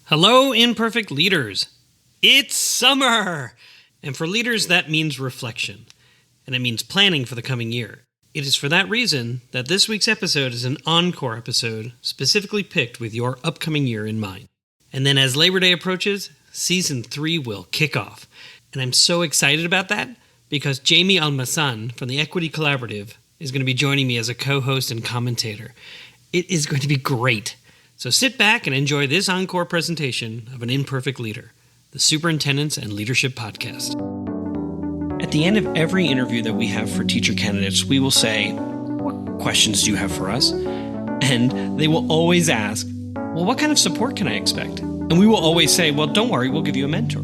Hello, Imperfect leaders. It's summer! And for leaders, that means reflection. And it means planning for the coming year. It is for that reason that this week's episode is an encore episode specifically picked with your upcoming year in mind. And then as Labor Day approaches, Season 3 will kick off. And I'm so excited about that because Jamie Almasan from the Equity Collaborative is going to be joining me as a co-host and commentator. It is going to be great. So sit back and enjoy this encore presentation of An Imperfect Leader, the Superintendents and Leadership Podcast. At the end of every interview that we have for teacher candidates, we will say, "What questions do you have for us?" And they will always ask, "Well, what kind of support can I expect?" And we will always say, "Well, don't worry, we'll give you a mentor."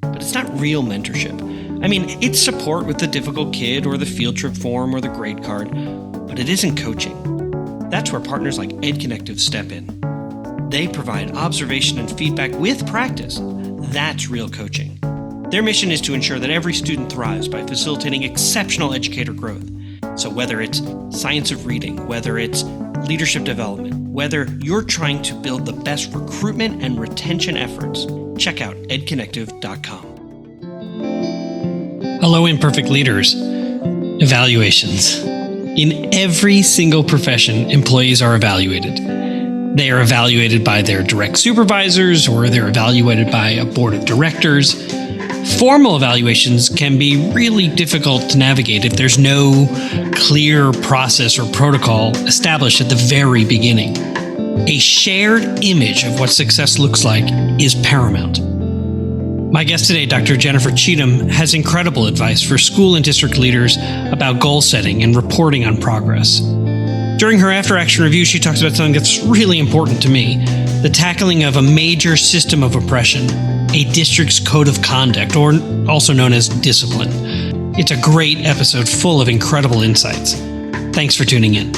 But it's not real mentorship. I mean, it's support with the difficult kid or the field trip form or the grade card, but it isn't coaching. That's where partners like EdConnective step in. They provide observation and feedback with practice. That's real coaching. Their mission is to ensure that every student thrives by facilitating exceptional educator growth. So whether it's science of reading, whether it's leadership development, whether you're trying to build the best recruitment and retention efforts, check out edconnective.com. Hello, Imperfect leaders. Evaluations. In every single profession, employees are evaluated. They are evaluated by their direct supervisors, or they're evaluated by a board of directors. Formal evaluations can be really difficult to navigate if there's no clear process or protocol established at the very beginning. A shared image of what success looks like is paramount. My guest today, Dr. Jennifer Cheatham, has incredible advice for school and district leaders about goal setting and reporting on progress. During her after-action review, she talks about something that's really important to me, the tackling of a major system of oppression, a district's code of conduct, or also known as discipline. It's a great episode full of incredible insights. Thanks for tuning in.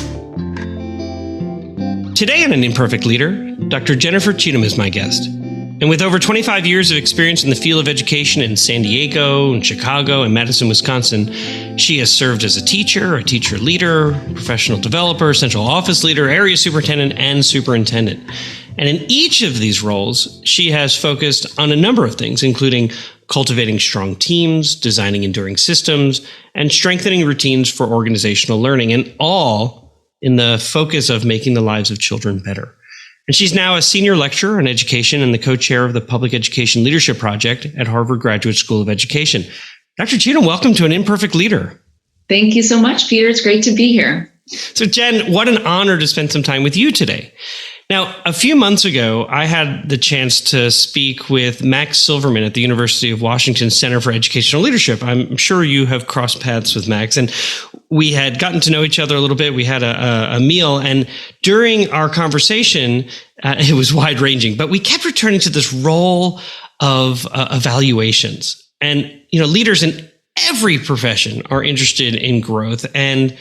Today on An Imperfect Leader, Dr. Jennifer Cheatham is my guest. And with over 25 years of experience in the field of education in San Diego, and Chicago, and Madison, Wisconsin, she has served as a teacher leader, professional developer, central office leader, area superintendent, and superintendent. And in each of these roles, she has focused on a number of things, including cultivating strong teams, designing enduring systems, and strengthening routines for organizational learning, and all in the focus of making the lives of children better. And she's now a senior lecturer on education and the co-chair of the Public Education Leadership Project at Harvard Graduate School of Education. Dr. Cheatham, welcome to An Imperfect Leader. Thank you so much, Peter. It's great to be here. So, Jen, what an honor to spend some time with you today. Now, a few months ago, I had the chance to speak with Max Silverman at the University of Washington Center for Educational Leadership. I'm sure you have crossed paths with Max, and we had gotten to know each other a little bit. We had a meal, and during our conversation, it was wide-ranging, but we kept returning to this role of evaluations. And, leaders in every profession are interested in growth and,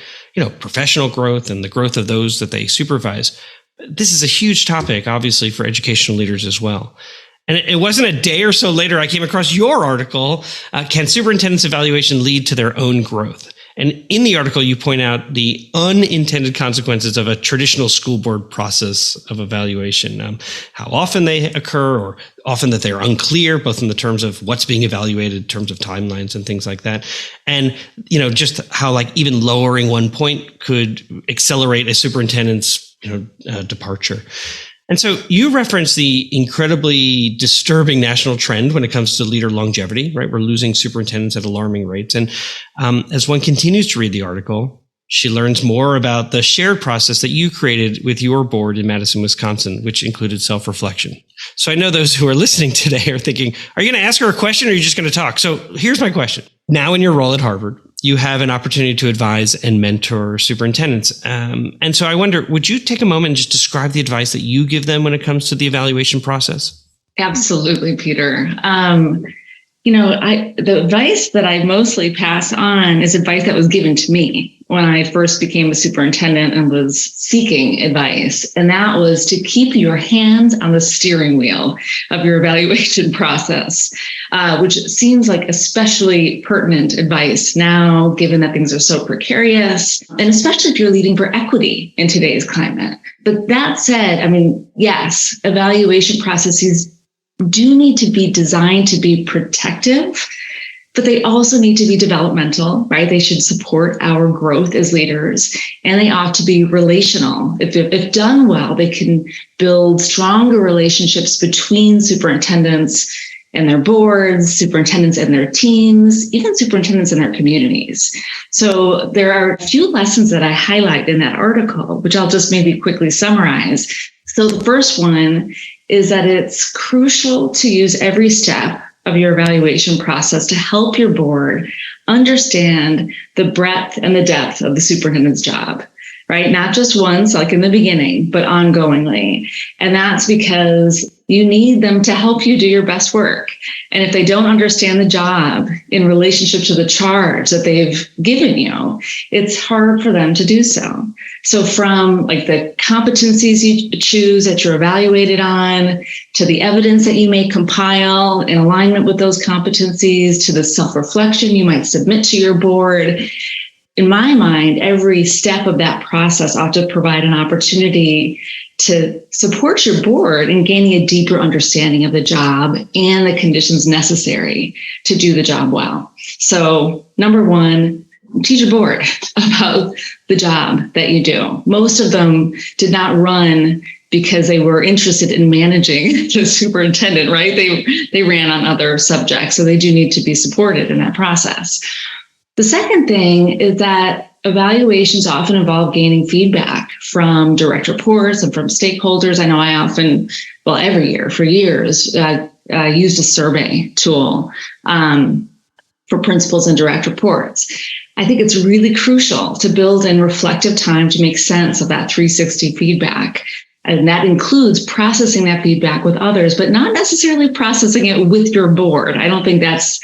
professional growth and the growth of those that they supervise. This is a huge topic, obviously, for educational leaders as well. And it wasn't a day or so later I came across your article, Can Superintendents' Evaluation Lead to Their Own Growth? And in the article, you point out the unintended consequences of a traditional school board process of evaluation, how often they occur, or often that they're unclear, both in the terms of what's being evaluated, in terms of timelines and things like that. And, just how even lowering one point could accelerate a superintendent's departure. And so you reference the incredibly disturbing national trend when it comes to leader longevity, right? We're losing superintendents at alarming rates. And as one continues to read the article, she learns more about the shared process that you created with your board in Madison, Wisconsin, which included self-reflection. So I know those who are listening today are thinking, are you going to ask her a question or are you just going to talk? So here's my question. Now in your role at Harvard, you have an opportunity to advise and mentor superintendents. And so I wonder, would you take a moment and just describe the advice that you give them when it comes to the evaluation process? Absolutely, Peter. The advice that I mostly pass on is advice that was given to me when I first became a superintendent and was seeking advice. And that was to keep your hands on the steering wheel of your evaluation process, which seems like especially pertinent advice now, given that things are so precarious, and especially if you're leading for equity in today's climate. But that said, yes, evaluation processes do need to be designed to be protective, but they also need to be developmental, right? They should support our growth as leaders, and they ought to be relational. If done well, they can build stronger relationships between superintendents and their boards, superintendents and their teams, even superintendents and their communities. So there are a few lessons that I highlight in that article, which I'll just maybe quickly summarize. So the first one is that it's crucial to use every step of your evaluation process to help your board understand the breadth and the depth of the superintendent's job, right? Not just once, like in the beginning, but ongoingly. And that's because you need them to help you do your best work. And if they don't understand the job in relationship to the charge that they've given you, it's hard for them to do so. So from like the competencies you choose that you're evaluated on, to the evidence that you may compile in alignment with those competencies, to the self-reflection you might submit to your board, in my mind, every step of that process ought to provide an opportunity to support your board in gaining a deeper understanding of the job and the conditions necessary to do the job well. So, number one, teach your board about the job that you do. Most of them did not run because they were interested in managing the superintendent, right? They ran on other subjects, so they do need to be supported in that process. The second thing is that evaluations often involve gaining feedback from direct reports and from stakeholders. I know I often, every year for years, used a survey tool for principals and direct reports. I think it's really crucial to build in reflective time to make sense of that 360 feedback. And that includes processing that feedback with others, but not necessarily processing it with your board. I don't think that's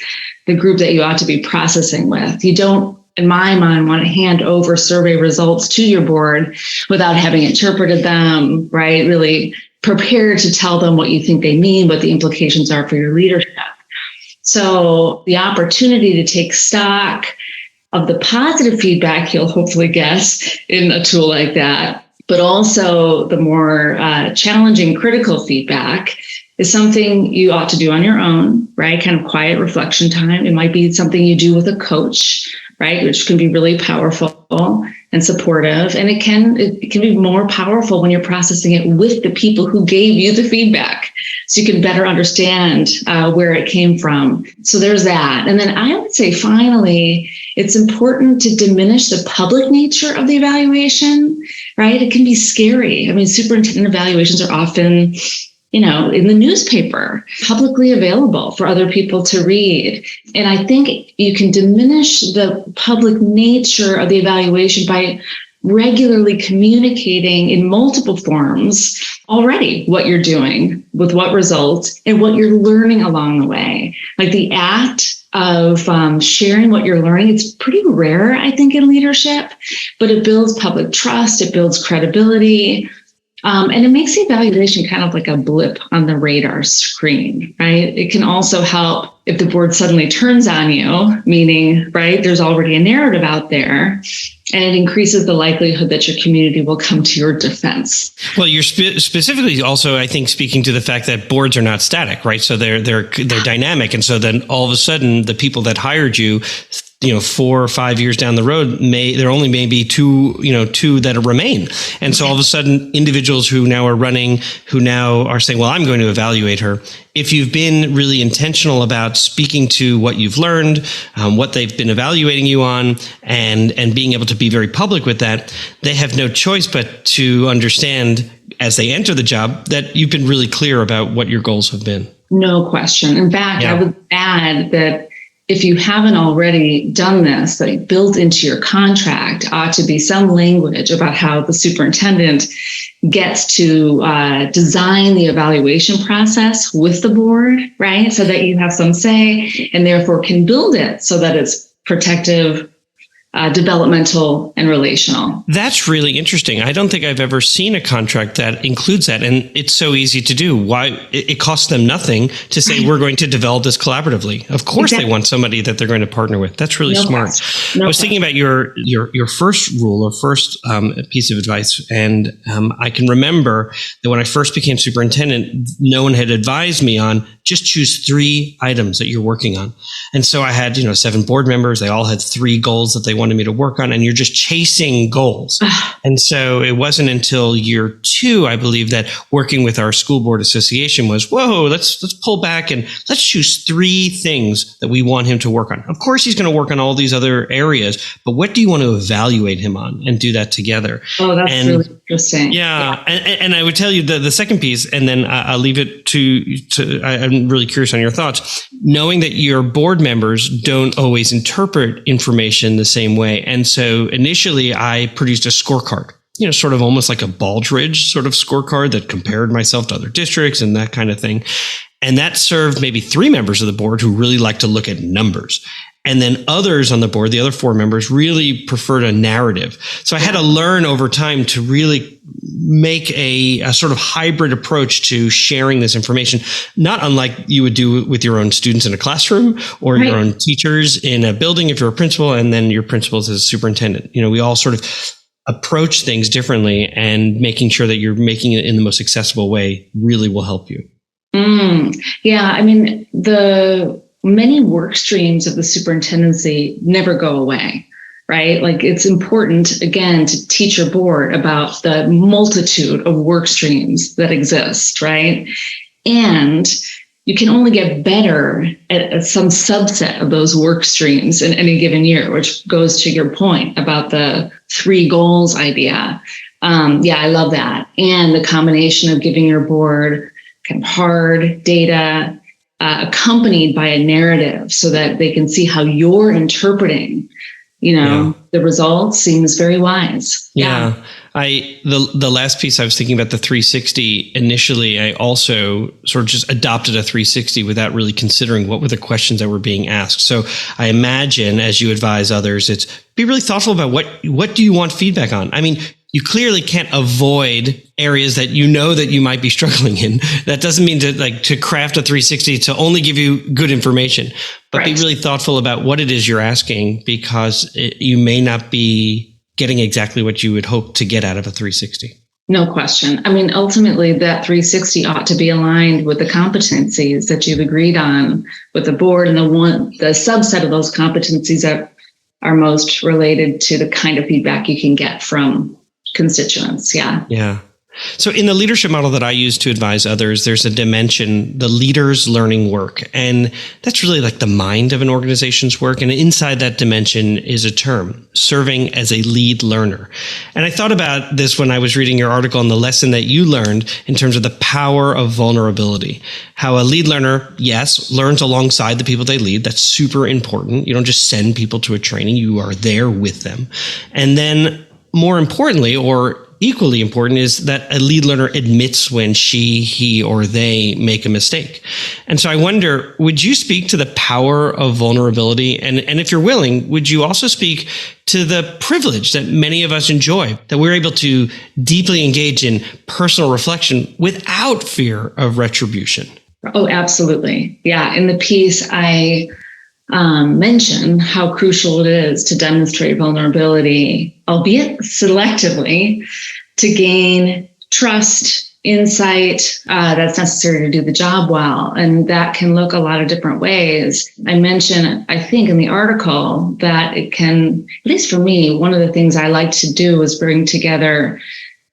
the group that you ought to be processing with. You don't, in my mind, want to hand over survey results to your board without having interpreted them, right? Really prepared to tell them what you think they mean, what the implications are for your leadership. So the opportunity to take stock of the positive feedback you'll hopefully get in a tool like that, but also the more challenging critical feedback is something you ought to do on your own, right? Kind of quiet reflection time. It might be something you do with a coach, right? Which can be really powerful and supportive. And it can be more powerful when you're processing it with the people who gave you the feedback, so you can better understand where it came from. So there's that. And then I would say, finally, it's important to diminish the public nature of the evaluation, right? It can be scary. Superintendent evaluations are often in the newspaper, publicly available for other people to read. And I think you can diminish the public nature of the evaluation by regularly communicating in multiple forms already what you're doing, with what results, and what you're learning along the way. Like the act of sharing what you're learning, it's pretty rare, I think, in leadership, but it builds public trust, it builds credibility. And it makes the evaluation kind of like a blip on the radar screen, right? It can also help if the board suddenly turns on you, meaning, right, there's already a narrative out there, and it increases the likelihood that your community will come to your defense. Well, you're specifically also, I think, speaking to the fact that boards are not static, right? So they're dynamic. And so then all of a sudden, the people that hired you, 4 or 5 years down the road, there only may be two that remain. And so all of a sudden, individuals who now are running, who now are saying, well, I'm going to evaluate her. If you've been really intentional about speaking to what you've learned, what they've been evaluating you on, and being able to be very public with that, they have no choice but to understand as they enter the job that you've been really clear about what your goals have been. No question. In fact, I would add that if you haven't already done this, that built into your contract ought to be some language about how the superintendent gets to design the evaluation process with the board, right? So that you have some say and therefore can build it so that it's protective, developmental, and relational. That's really interesting. I don't think I've ever seen a contract that includes that. And it's so easy to do. Why? It costs them nothing to say, we're going to develop this collaboratively. Of course, They want somebody that they're going to partner with. That's really smart. I was thinking about your first rule or first piece of advice. And I can remember that when I first became superintendent, no one had advised me on just choose 3 items that you're working on. And so I had, 7 board members. They all had 3 goals that they wanted me to work on, and you're just chasing goals. And so it wasn't until year 2, I believe, that working with our school board association was, whoa, let's pull back and let's choose 3 things that we want him to work on. Of course, he's going to work on all these other areas, but what do you want to evaluate him on, and do that together? Oh, that's really interesting. Yeah. And I would tell you the second piece, and then I'll leave it to I'm really curious on your thoughts, knowing that your board members don't always interpret information the same way. And so initially I produced a scorecard, sort of almost like a Baldrige sort of scorecard that compared myself to other districts and that kind of thing. And that served maybe 3 members of the board who really like to look at numbers. And then others on the board, the other 4 members, really preferred a narrative. So I had to learn over time to really make a sort of hybrid approach to sharing this information, not unlike you would do with your own students in a classroom or your own teachers in a building if you're a principal, and then your principals as a superintendent. We all sort of approach things differently, and making sure that you're making it in the most accessible way really will help you. Yeah, I mean, the many work streams of the superintendency never go away, right? Like, it's important, again, to teach your board about the multitude of work streams that exist, right? And you can only get better at some subset of those work streams in any given year, which goes to your point about the 3 goals idea. I love that. And the combination of giving your board kind of hard data, accompanied by a narrative so that they can see how you're interpreting, the results, seems very wise. Yeah. The last piece I was thinking about, the 360, initially, I also sort of just adopted a 360 without really considering what were the questions that were being asked. So I imagine, as you advise others, it's be really thoughtful about what do you want feedback on? I mean, you clearly can't avoid areas that that you might be struggling in. That doesn't mean to craft a 360 to only give you good information, but be really thoughtful about what it is you're asking, because you may not be getting exactly what you would hope to get out of a 360. No question. I mean, ultimately, that 360 ought to be aligned with the competencies that you've agreed on with the board, and the subset of those competencies that are most related to the kind of feedback you can get from constituents. Yeah. So in the leadership model that I use to advise others, there's a dimension, the leader's learning work. And that's really like the mind of an organization's work. And inside that dimension is a term, serving as a lead learner. And I thought about this when I was reading your article on the lesson that you learned in terms of the power of vulnerability. How a lead learner, yes, learns alongside the people they lead. That's super important. You don't just send people to a training. You are there with them. And then more importantly, or equally important, is that a lead learner admits when she, he, or they make a mistake. And so I wonder, would you speak to the power of vulnerability? And if you're willing, would you also speak to the privilege that many of us enjoy, that we're able to deeply engage in personal reflection without fear of retribution? Oh, absolutely. Yeah. In the piece, I mention how crucial it is to demonstrate vulnerability, albeit selectively, to gain trust, insight that's necessary to do the job well. And that can look a lot of different ways. I mention, I think, in the article that it can, at least for me, one of the things I like to do is bring together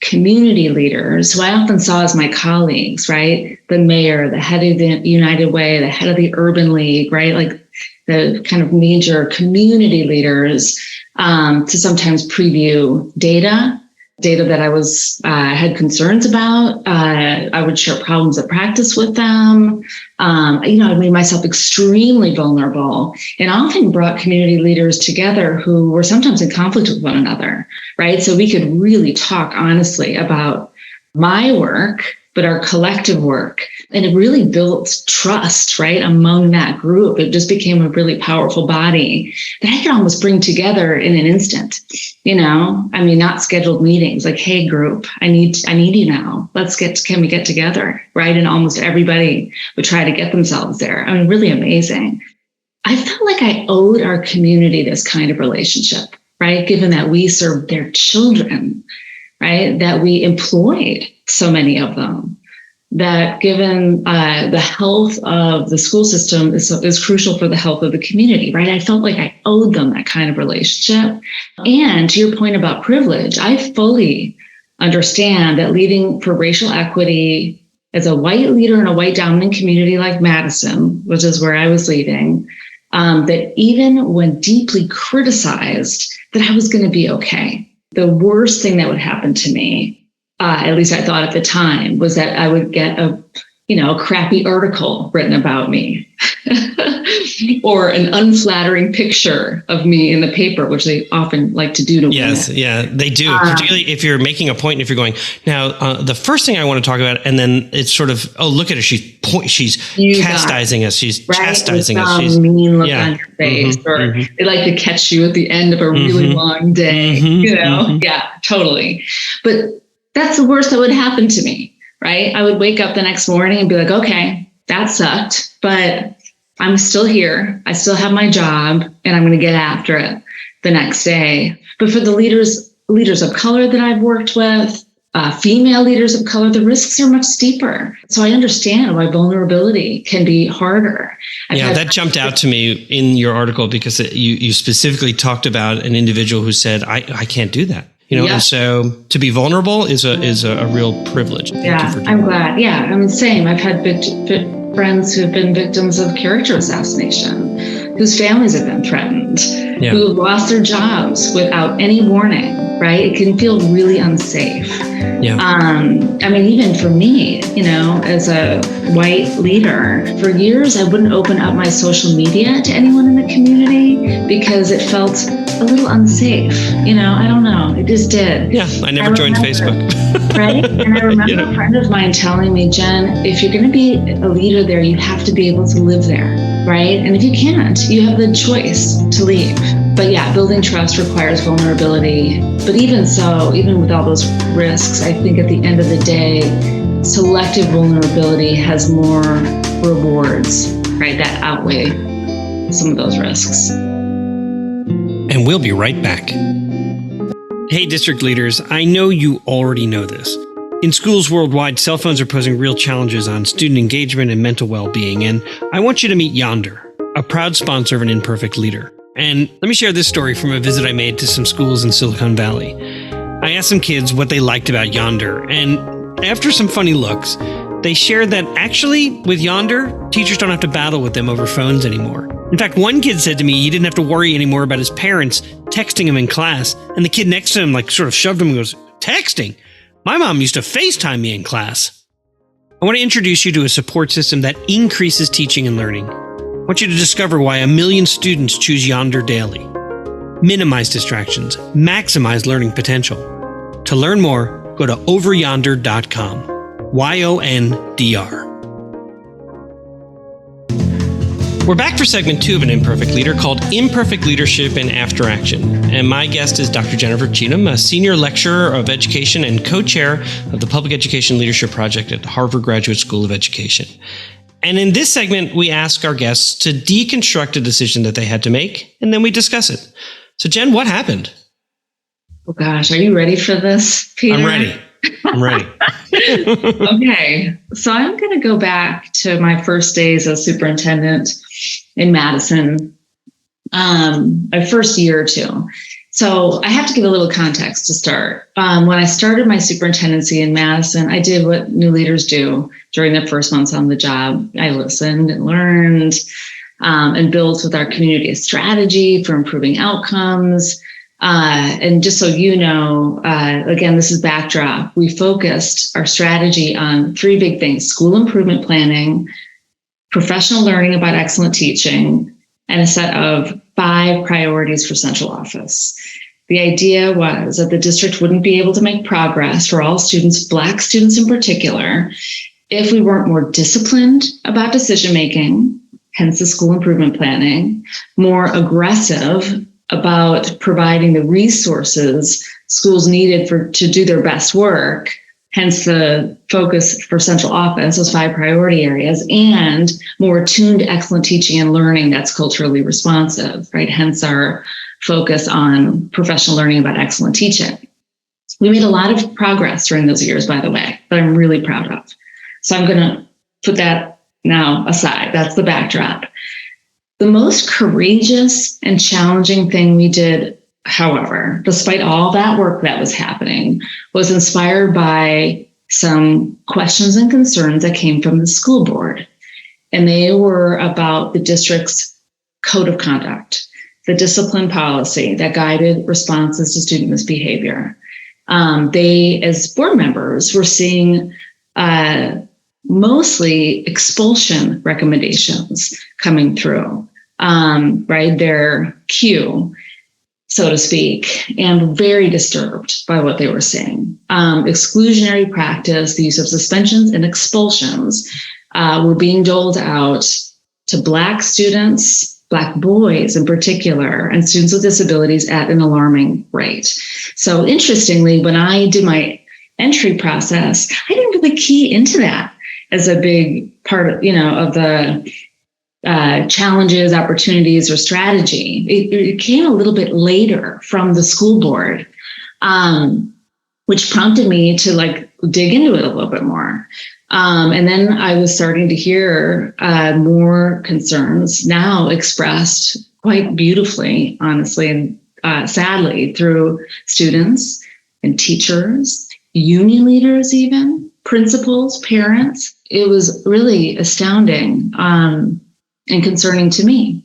community leaders who I often saw as my colleagues, right? The mayor, the head of the United Way, the head of the Urban League, right? Like the kind of major community leaders to sometimes preview data data that I was had concerns about. I would share problems at practice with them. I made myself extremely vulnerable, and often brought community leaders together who were sometimes in conflict with one another, right? So we could really talk honestly about my work, but our collective work. And it really built trust, right, among that group. It just became a really powerful body that I could almost bring together in an instant. Not scheduled meetings, like, hey, group, I need you now. Can we get together, right? And almost everybody would try to get themselves there. Really amazing. I felt like I owed our community this kind of relationship, right? Given that we served their children, right? That we employed so many of them, that given the health of the school system is crucial for the health of the community, right? I felt like I owed them that kind of relationship. And to your point about privilege, I fully understand that leading for racial equity as a white leader in a white dominant community like Madison, which is where I was leading, that even when deeply criticized, that I was going to be okay. The worst thing that would happen to me, at least I thought at the time, was that I would get a crappy article written about me or an unflattering picture of me in the paper, which they often like to do to women. Yeah, they do. Particularly if you're making a point and if you're going, now, the first thing I want to talk about, and then it's sort of, oh, look at her. She's chastising us. She's chastising us. She's mean look on your face, or they like to catch you at the end of a really long day, Yeah, totally. But that's the worst that would happen to me, right? I would wake up the next morning and be like, okay, that sucked, but I'm still here. I still have my job, and I'm going to get after it the next day. But for the leaders of color that I've worked with, female leaders of color, the risks are much steeper. So I understand why vulnerability can be harder. That jumped out to me in your article, because you specifically talked about an individual who said, I can't do that. And so to be vulnerable is a real privilege. Thank you for doing I'm glad. Yeah, same. I've had friends who have been victims of character assassination, whose families have been threatened, who have lost their jobs without any warning, right? It can feel really unsafe. Even for me, as a white leader, for years, I wouldn't open up my social media to anyone in the community because it felt a little unsafe. I don't know. It just did. Yeah, I never joined Facebook. Right? And I remember a friend of mine telling me, Jen, if you're going to be a leader there, you have to be able to live there, right? And if you can't, you have the choice to leave. But building trust requires vulnerability. But even so, even with all those risks, I think at the end of the day, selective vulnerability has more rewards, right? That outweigh some of those risks. And we'll be right back. Hey, district leaders, I know you already know this. In schools worldwide, cell phones are posing real challenges on student engagement and mental well-being, and I want you to meet Yonder, a proud sponsor of an Imperfect leader. And let me share this story from a visit I made to some schools in Silicon Valley. I asked some kids what they liked about Yonder, and after some funny looks, they shared that actually, with Yonder, teachers don't have to battle with them over phones anymore. In fact, one kid said to me he didn't have to worry anymore about his parents texting him in class, and the kid next to him sort of shoved him and goes, "Texting? My mom used to FaceTime me in class." I want to introduce you to a support system that increases teaching and learning. I want you to discover why 1 million students choose Yonder daily. Minimize distractions, maximize learning potential. To learn more, go to overyonder.com. YONDR. We're back for segment 2 of An Imperfect Leader called Imperfect Leadership and After Action. And my guest is Dr. Jennifer Cheatham, a senior lecturer of education and co-chair of the Public Education Leadership Project at Harvard Graduate School of Education. And in this segment, we ask our guests to deconstruct a decision that they had to make, and then we discuss it. So, Jen, what happened? Oh, gosh. Are you ready for this, Peter? I'm ready. Okay. So I'm going to go back to my first days as superintendent in Madison, my first year or two. So I have to give a little context to start. When I started my superintendency in Madison, I did what new leaders do during their first months on the job. I listened and learned and built with our community a strategy for improving outcomes. And just so you know, again, this is backdrop. We focused our strategy on three big things: school improvement planning, professional learning about excellent teaching, and a set of 5 priorities for central office. The idea was that the district wouldn't be able to make progress for all students, Black students in particular, if we weren't more disciplined about decision making, hence the school improvement planning, more aggressive about providing the resources schools needed to do their best work, hence the focus for central office, those 5 priority areas, and more attuned to excellent teaching and learning that's culturally responsive, right? Hence our focus on professional learning about excellent teaching. We made a lot of progress during those years, by the way, that I'm really proud of. So I'm going to put that now aside. That's the backdrop. The most courageous and challenging thing we did, however, despite all that work that was happening, was inspired by some questions and concerns that came from the school board. And they were about the district's code of conduct, the discipline policy that guided responses to student misbehavior. They, as board members, were seeing mostly expulsion recommendations coming through, right? Their cue, so to speak, and very disturbed by what they were seeing. Exclusionary practice, the use of suspensions and expulsions were being doled out to Black students, Black boys in particular, and students with disabilities at an alarming rate. So interestingly, when I did my entry process, I didn't really key into that as a big part of, of the challenges, opportunities, or strategy. It came a little bit later from the school board, which prompted me to dig into it a little bit more. And then I was starting to hear more concerns now expressed quite beautifully, honestly, and sadly, through students and teachers, union leaders, even principals, parents. It was really astounding and concerning to me.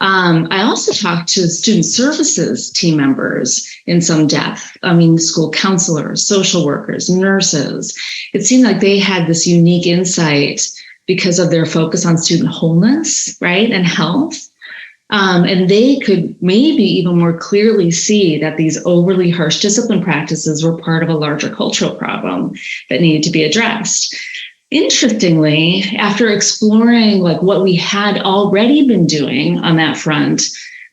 I also talked to student services team members in some depth. School counselors, social workers, nurses. It seemed like they had this unique insight because of their focus on student wholeness, right, and health. And they could maybe even more clearly see that these overly harsh discipline practices were part of a larger cultural problem that needed to be addressed. Interestingly, after exploring what we had already been doing on that front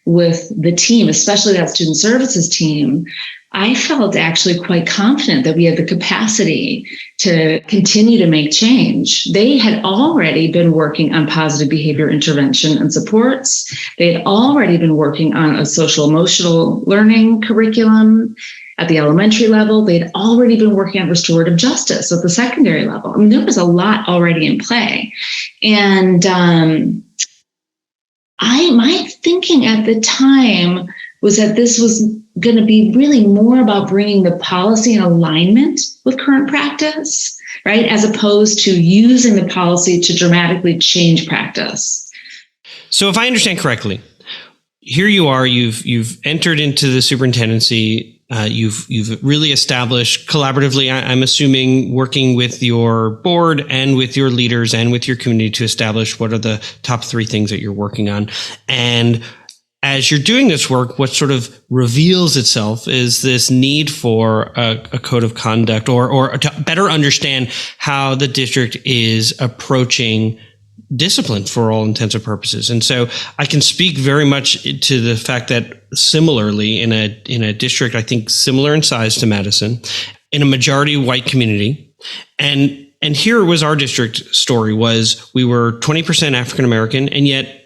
with the team, especially that student services team, I felt actually quite confident that we had the capacity to continue to make change. They had already been working on positive behavior intervention and supports. They had already been working on a social emotional learning curriculum at the elementary level. They'd already been working on restorative justice at the secondary level. There was a lot already in play. And my thinking at the time was that this was going to be really more about bringing the policy in alignment with current practice, right? As opposed to using the policy to dramatically change practice. So if I understand correctly, here you are, you've entered into the superintendency. You've really established collaboratively, I'm assuming, working with your board and with your leaders and with your community to establish what are the top 3 things that you're working on. And as you're doing this work, what sort of reveals itself is this need for a code of conduct or to better understand how the district is approaching discipline for all intents and purposes. And so I can speak very much to the fact that similarly in a district, I think similar in size to Madison, in a majority white community, and here was our district story was we were 20% African American, and yet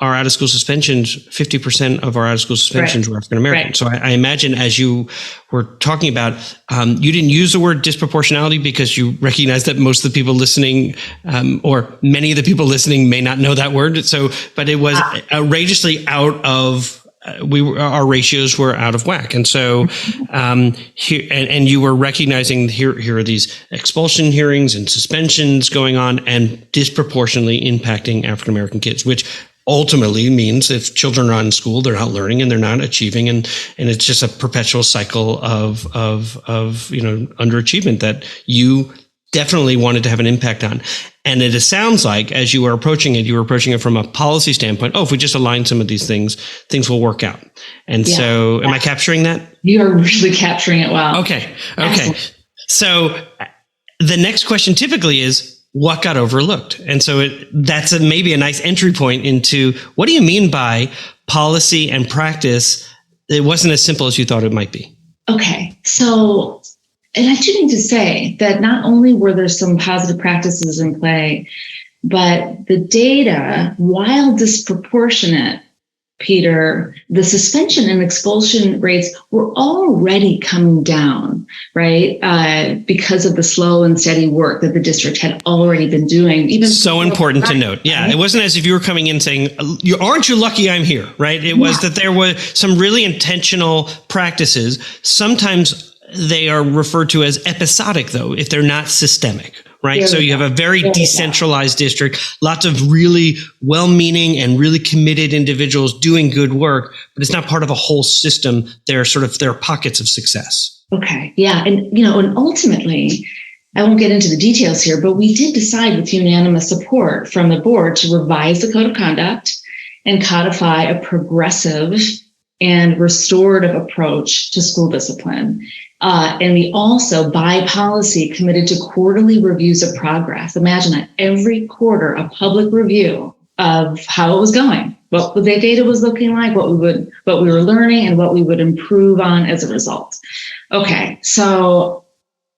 our out of school suspensions, 50% of our out of school suspensions were African American. Right. So I imagine as you were talking about, you didn't use the word disproportionality because you recognize that most of the people listening, or many of the people listening may not know that word. So, but it was outrageously out of, our ratios were out of whack. And so, here, and you were recognizing here are these expulsion hearings and suspensions going on and disproportionately impacting African American kids, which ultimately means if children are in school, they're not learning and they're not achieving, and it's just a perpetual cycle of underachievement that you definitely wanted to have an impact on. And it sounds like as you were approaching it from a policy standpoint. Oh, if we just align some of these things will work out. And so, am I capturing that? You are really capturing it well. Okay. So the next question typically is, what got overlooked? And so that's maybe a nice entry point into what do you mean by policy and practice? It wasn't as simple as you thought it might be. Okay. So, and I do need to say that not only were there some positive practices in play, but the data, while disproportionate, Peter, the suspension and expulsion rates were already coming down, right? Because of the slow and steady work that the district had already been doing. Even so important to note. Yeah. Right? It wasn't as if you were coming in saying, aren't you lucky I'm here, right? It was that there were some really intentional practices. Sometimes they are referred to as episodic, though, if they're not systemic. Right. So you have a very decentralized district, lots of really well-meaning and really committed individuals doing good work, but it's not part of a whole system. There are pockets of success. Okay. Yeah. And, and ultimately, I won't get into the details here, but we did decide with unanimous support from the board to revise the code of conduct and codify a progressive and restorative approach to school discipline. And we also, by policy, committed to quarterly reviews of progress. Imagine that every quarter, a public review of how it was going, what the data was looking like, what we were learning, and what we would improve on as a result. Okay, so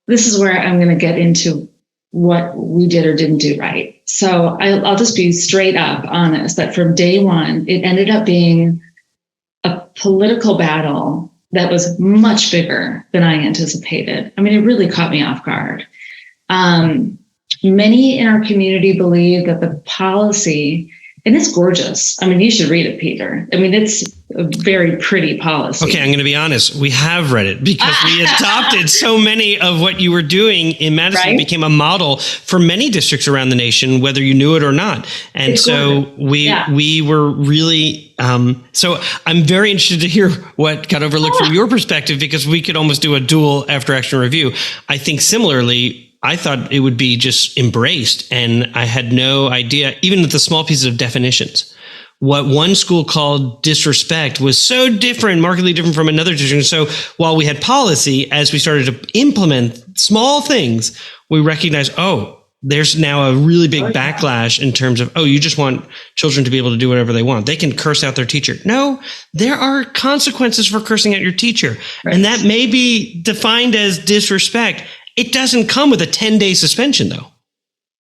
this is where I'm going to get into what we did or didn't do right. So I'll just be straight up honest that from day one, it ended up being a political battle that was much bigger than I anticipated. I mean, it really caught me off guard. Many in our community believe that the policy, and it's gorgeous. I mean, you should read it, Peter. I mean, it's a very pretty policy. Okay, I'm going to be honest. We have read it because we adopted so many of what you were doing in Madison. It became a model for many districts around the nation, whether you knew it or not. And it's so gorgeous. we were really... so I'm very interested to hear what got overlooked from your perspective, because we could almost do a dual after action review. I think similarly, I thought it would be just embraced, and I had no idea, even with the small pieces of definitions. What one school called disrespect was so different, markedly different from another district. So while we had policy, as we started to implement small things, we recognized, there's now a really big backlash in terms of, you just want children to be able to do whatever they want. They can curse out their teacher. No, there are consequences for cursing out your teacher. Right. And that may be defined as disrespect. It doesn't come with a 10-day suspension, though.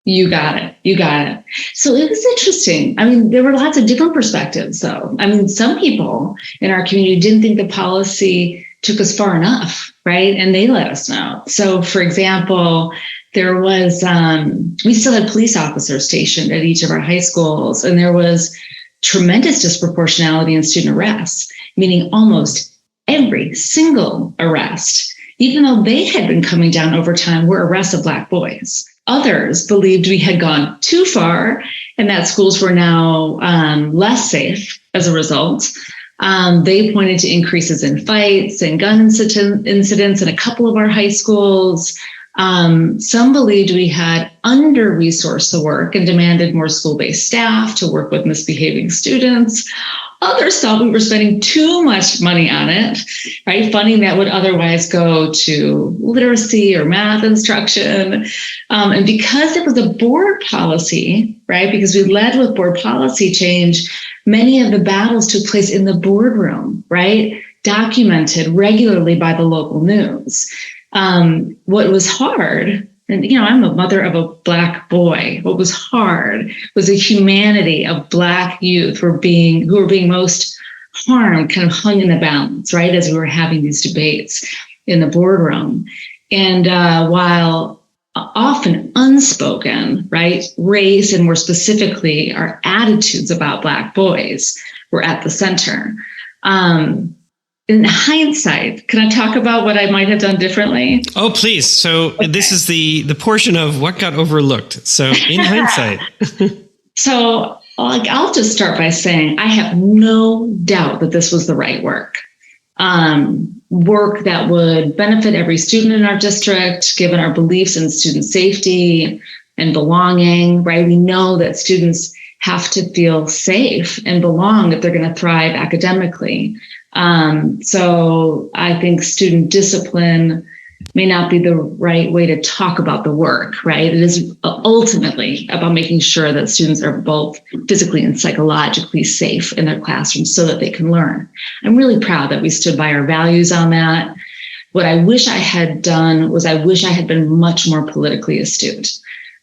You got it. So it was interesting. I mean, there were lots of different perspectives, though. I mean, some people in our community didn't think the policy took us far enough, right? And they let us know. So, for example, there was, we still had police officers stationed at each of our high schools, and there was tremendous disproportionality in student arrests, meaning almost every single arrest, even though they had been coming down over time, were arrests of Black boys. Others believed we had gone too far and that schools were now less safe as a result. They pointed to increases in fights and gun incidents in a couple of our high schools. Some believed we had under-resourced the work and demanded more school-based staff to work with misbehaving students. Others thought we were spending too much money on it, right? Funding that would otherwise go to literacy or math instruction. And because it was a board policy, right? Because we led with board policy change, many of the battles took place in the boardroom, right? Documented regularly by the local news. What was hard, and I'm a mother of a Black boy. What was hard was the humanity of Black youth who were being most harmed, kind of hung in the balance, right? As we were having these debates in the boardroom. And while often unspoken, right, race and more specifically our attitudes about Black boys were at the center. In hindsight, can I talk about what I might have done differently? Oh, please. So This is the portion of what got overlooked. So in hindsight. So I'll just start by saying I have no doubt that this was the right work. Work that would benefit every student in our district, given our beliefs in student safety and belonging, right? We know that students have to feel safe and belong if they're going to thrive academically. So I think student discipline may not be the right way to talk about the work, right? It is ultimately about making sure that students are both physically and psychologically safe in their classrooms so that they can learn. I'm really proud that we stood by our values on that. What I wish I had done was I wish I had been much more politically astute.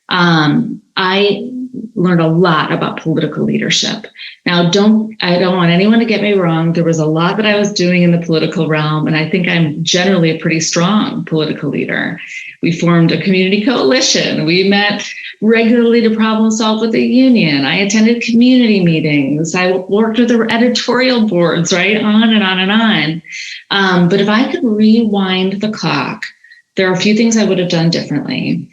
I learned a lot about political leadership. Now, I don't want anyone to get me wrong. There was a lot that I was doing in the political realm, and I think I'm generally a pretty strong political leader. We formed a community coalition. We met regularly to problem solve with the union. I attended community meetings. I worked with the editorial boards, right? On and on and on. But if I could rewind the clock, there are a few things I would have done differently.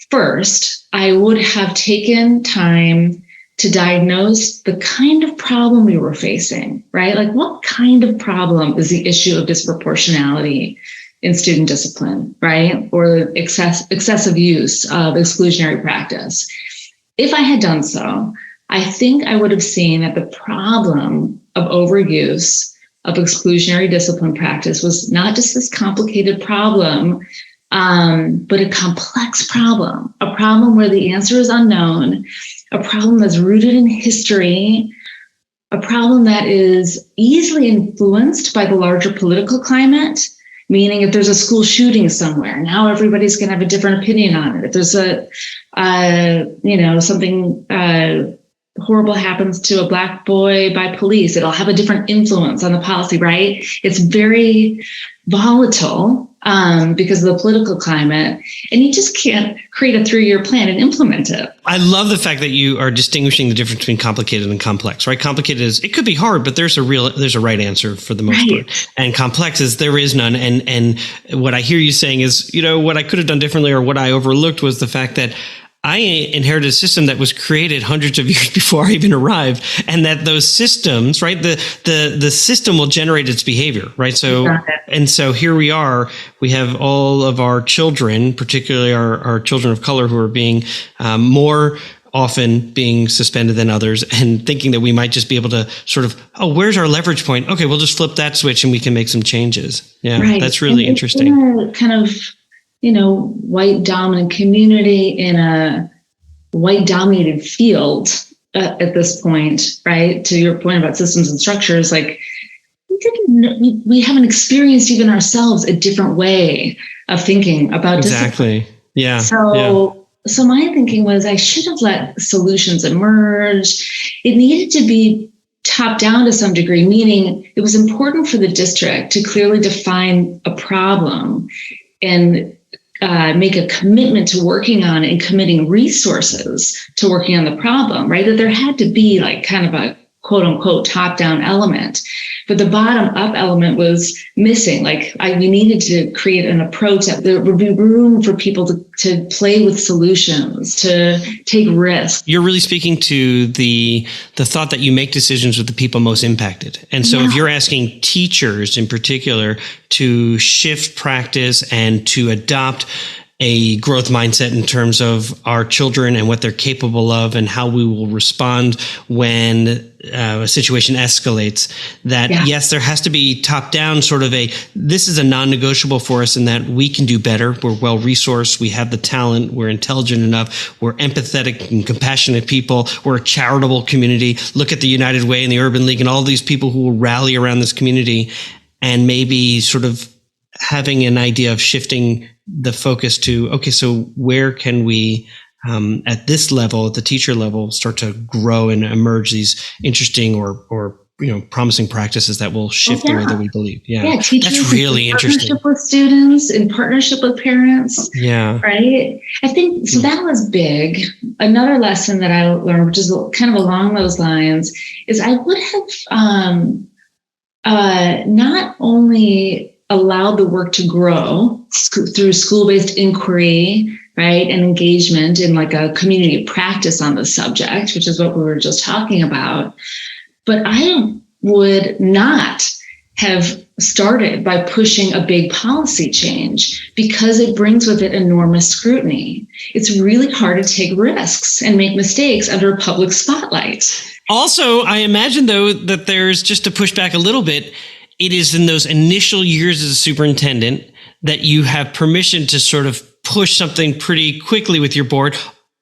First, I would have taken time to diagnose the kind of problem we were facing, right? Like, what kind of problem is the issue of disproportionality in student discipline, right? Or excessive use of exclusionary practice. If I had done so, I think I would have seen that the problem of overuse of exclusionary discipline practice was not just this complicated problem, but a complex problem, a problem where the answer is unknown, a problem that's rooted in history, a problem that is easily influenced by the larger political climate, meaning if there's a school shooting somewhere, now everybody's going to have a different opinion on it. If there's something horrible happens to a Black boy by police, it'll have a different influence on the policy, right? It's very volatile because of the political climate, and you just can't create a 3-year plan and implement it. I love the fact that you are distinguishing the difference between complicated and complex, right? Complicated is, it could be hard, but there's a right answer for the most part. And complex is, there is none. And what I hear you saying is, what I could have done differently or what I overlooked was the fact that I inherited a system that was created hundreds of years before I even arrived, and that those systems, right, the system will generate its behavior, right? So, and so here we are, we have all of our children, particularly our children of color, who are being more often being suspended than others, and thinking that we might just be able to sort of, where's our leverage point? Okay, we'll just flip that switch and we can make some changes. Yeah, right. That's really interesting. In a kind of white dominant community in a white dominated field at this point, right? To your point about systems and structures, like we haven't experienced even ourselves a different way of thinking about discipline. Exactly. Yeah. So my thinking was I should have let solutions emerge. It needed to be top down to some degree, meaning it was important for the district to clearly define a problem and make a commitment to working on it and committing resources to working on the problem, right? That there had to be like kind of a quote unquote top down element, but the bottom up element was missing. We needed to create an approach that there would be room for people to play with solutions, to take risks. You're really speaking to the thought that you make decisions with the people most impacted. And so if you're asking teachers in particular to shift practice and to adopt a growth mindset in terms of our children and what they're capable of and how we will respond when a situation escalates, that yes, there has to be top down sort of this is a non-negotiable for us in that we can do better. We're well resourced. We have the talent. We're intelligent enough. We're empathetic and compassionate people. We're a charitable community. Look at the United Way and the Urban League and all these people who will rally around this community, and maybe sort of having an idea of shifting the focus to, okay, so where can we, at this level, at the teacher level, start to grow and emerge these interesting or promising practices that will shift the way that we believe. Yeah, that's really interesting. Partnership with students, in partnership with parents. Yeah, right. I think so. That was big. Another lesson that I learned, which is kind of along those lines, is I would have not only allowed the work to grow through school-based inquiry right? And engagement in like a community practice on the subject, which is what we were just talking about. But I would not have started by pushing a big policy change because it brings with it enormous scrutiny. It's really hard to take risks and make mistakes under a public spotlight. Also, I imagine, though, that there's, just to push back a little bit, it is in those initial years as a superintendent that you have permission to sort of push something pretty quickly with your board.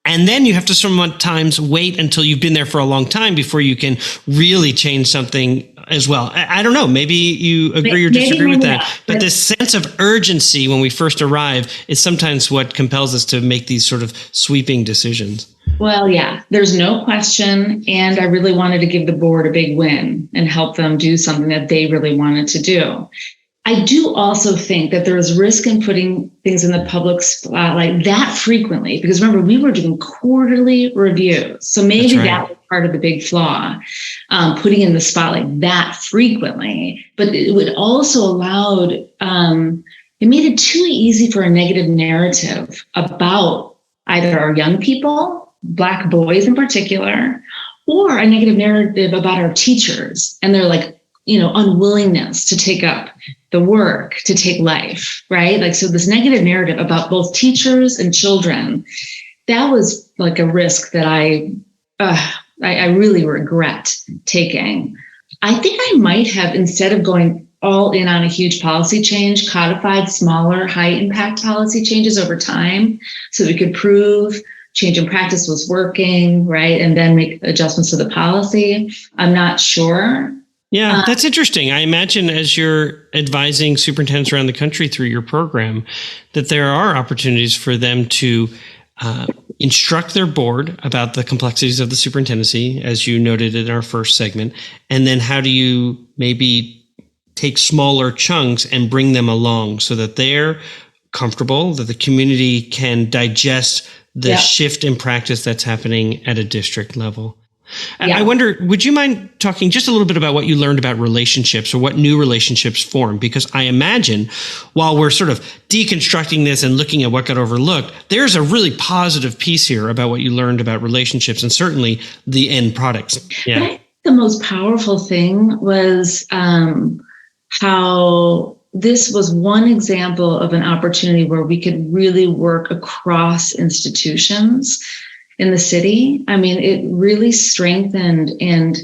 And then you have to sometimes wait until you've been there for a long time before you can really change something as well. I don't know. Maybe you agree or disagree with that. But this sense of urgency when we first arrive is sometimes what compels us to make these sort of sweeping decisions. Well, yeah, there's no question. And I really wanted to give the board a big win and help them do something that they really wanted to do. I do also think that there is risk in putting things in the public spotlight that frequently, because remember, we were doing quarterly reviews. So maybe that was part of the big flaw, putting in the spotlight that frequently. But it would also allowed, it made it too easy for a negative narrative about either our young people, Black boys in particular, or a negative narrative about our teachers and their unwillingness to take up the work, to take life, right? Like, so this negative narrative about both teachers and children, that was like a risk that I really regret taking. I think I might have, instead of going all in on a huge policy change, codified smaller, high impact policy changes over time so we could prove change in practice was working, right? And then make adjustments to the policy. I'm not sure. Yeah, that's interesting. I imagine as you're advising superintendents around the country through your program, that there are opportunities for them to instruct their board about the complexities of the superintendency, as you noted in our first segment. And then how do you maybe take smaller chunks and bring them along so that they're comfortable, that the community can digest the shift in practice that's happening at a district level. Yeah. I wonder, would you mind talking just a little bit about what you learned about relationships or what new relationships form? Because I imagine while we're sort of deconstructing this and looking at what got overlooked, there's a really positive piece here about what you learned about relationships and certainly the end products. Yeah. But I think the most powerful thing was how this was one example of an opportunity where we could really work across institutions in the city. I mean, it really strengthened, and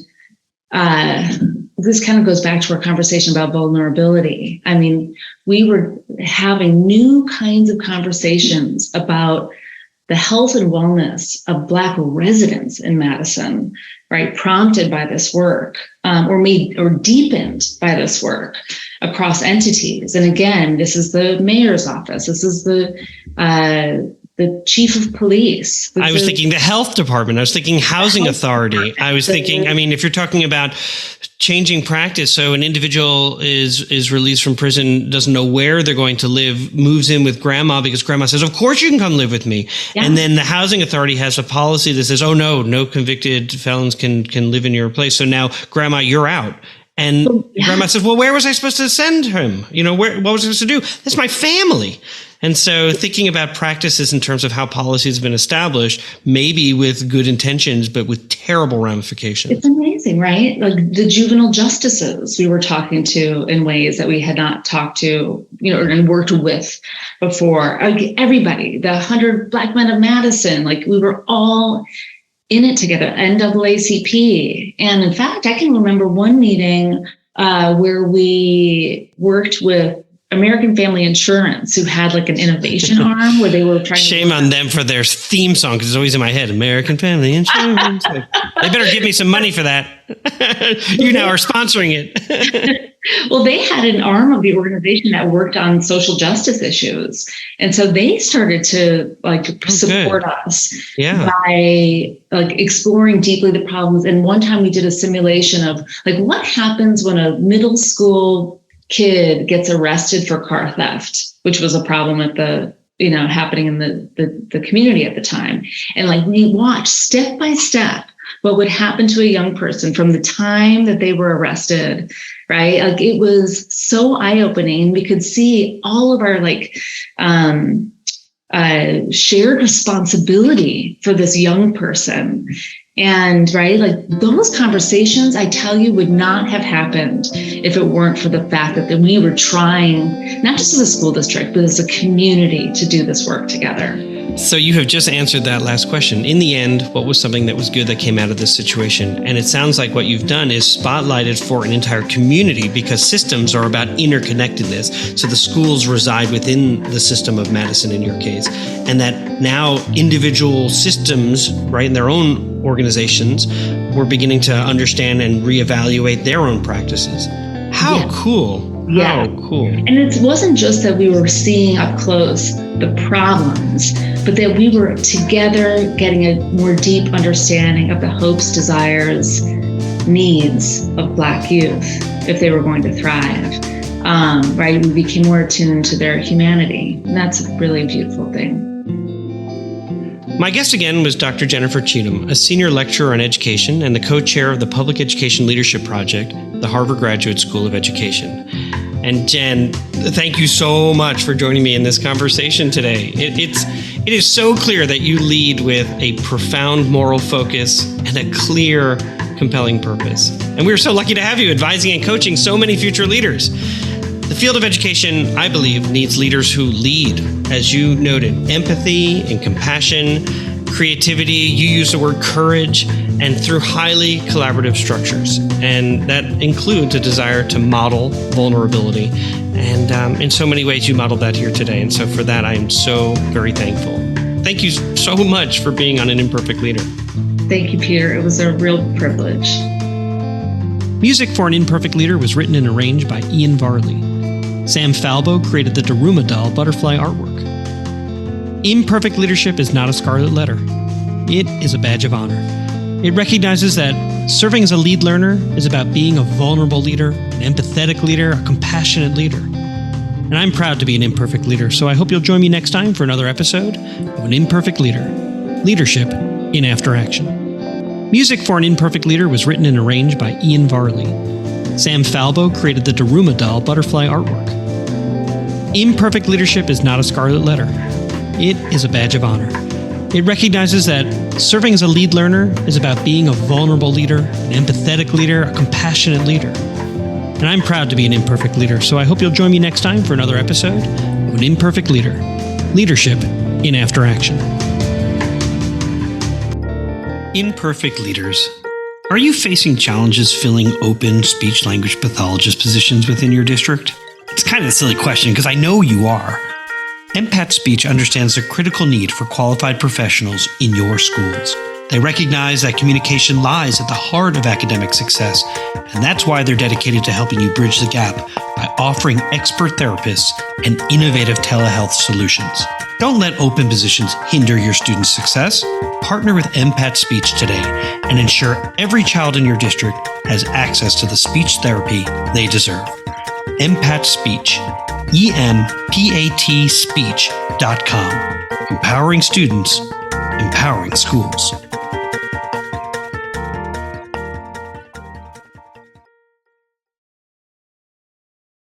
this kind of goes back to our conversation about vulnerability. I mean, we were having new kinds of conversations about the health and wellness of Black residents in Madison, right? Prompted by this work, or deepened by this work across entities. And again, this is the mayor's office. This is the chief of police. I was thinking the health department. I was thinking housing authority. I was thinking, I mean, if you're talking about changing practice, so an individual is released from prison, doesn't know where they're going to live, moves in with grandma because grandma says, of course you can come live with me. Yeah. And then the housing authority has a policy that says, oh no convicted felons can live in your place. So now grandma, you're out. And grandma says, well, where was I supposed to send him? What was I supposed to do? That's my family. And so thinking about practices in terms of how policies have been established, maybe with good intentions, but with terrible ramifications. It's amazing, right? Like the juvenile justices we were talking to in ways that we had not talked to, and worked with before. Like everybody, the 100 Black men of Madison, like we were all in it together, NAACP. And in fact, I can remember one meeting where we worked with American Family Insurance, who had like an innovation arm where they were trying Shame on them for their theme song, because it's always in my head, American Family Insurance. They better give me some money for that. You now are sponsoring it. Well, they had an arm of the organization that worked on social justice issues. And so they started to support us by exploring deeply the problems. And one time we did a simulation of what happens when a middle school kid gets arrested for car theft, which was a problem at the happening in the community at the time. And we watched step by step what would happen to a young person from the time that they were arrested, right? It was so eye-opening. We could see all of our shared responsibility for this young person. And right, like those conversations, I tell you, would not have happened if it weren't for the fact that we were trying, not just as a school district, but as a community, to do this work together. So you have just answered that last question. In the end, what was something that was good that came out of this situation? And it sounds like what you've done is spotlighted for an entire community, because systems are about interconnectedness. So the schools reside within the system of Madison in your case, and that now individual systems, right, in their own organizations, were beginning to understand and reevaluate their own practices. How cool. Yeah. How cool. And it wasn't just that we were seeing up close the problems, but that we were together getting a more deep understanding of the hopes, desires, needs of Black youth if they were going to thrive. Right? We became more attuned to their humanity. And that's a really beautiful thing. My guest again was Dr. Jennifer Cheatham, a senior lecturer on education and the co-chair of the Public Education Leadership Project, the Harvard Graduate School of Education. And Jen, thank you so much for joining me in this conversation today. It is so clear that you lead with a profound moral focus and a clear, compelling purpose. And we're so lucky to have you advising and coaching so many future leaders. The field of education, I believe, needs leaders who lead, as you noted, empathy and compassion, creativity. You use the word courage, and through highly collaborative structures. And that includes a desire to model vulnerability. And in so many ways, you modeled that here today. And so for that, I am so very thankful. Thank you so much for being on An Imperfect Leader. Thank you, Peter. It was a real privilege. Music for An Imperfect Leader was written and arranged by Ian Varley. Sam Falbo created the Daruma doll butterfly artwork. Imperfect leadership is not a scarlet letter. It is a badge of honor. It recognizes that serving as a lead learner is about being a vulnerable leader, an empathetic leader, a compassionate leader. And I'm proud to be an imperfect leader, so I hope you'll join me next time for another episode of An Imperfect Leader, Leadership in After Action. Music for An Imperfect Leader was written and arranged by Ian Varley. Sam Falbo created the Daruma doll butterfly artwork. Imperfect leadership is not a scarlet letter. It is a badge of honor. It recognizes that serving as a lead learner is about being a vulnerable leader, an empathetic leader, a compassionate leader. And I'm proud to be an imperfect leader, so I hope you'll join me next time for another episode of An Imperfect Leader, Leadership in After Action. Imperfect leaders. Are you facing challenges filling open speech-language pathologist positions within your district? It's kind of a silly question because I know you are. Empath Speech understands the critical need for qualified professionals in your schools. They recognize that communication lies at the heart of academic success, and that's why they're dedicated to helping you bridge the gap by offering expert therapists and innovative telehealth solutions. Don't let open positions hinder your students' success. Partner with Empath Speech today and ensure every child in your district has access to the speech therapy they deserve. Empath Speech, EMPAT Speech.com. Empowering students, empowering schools.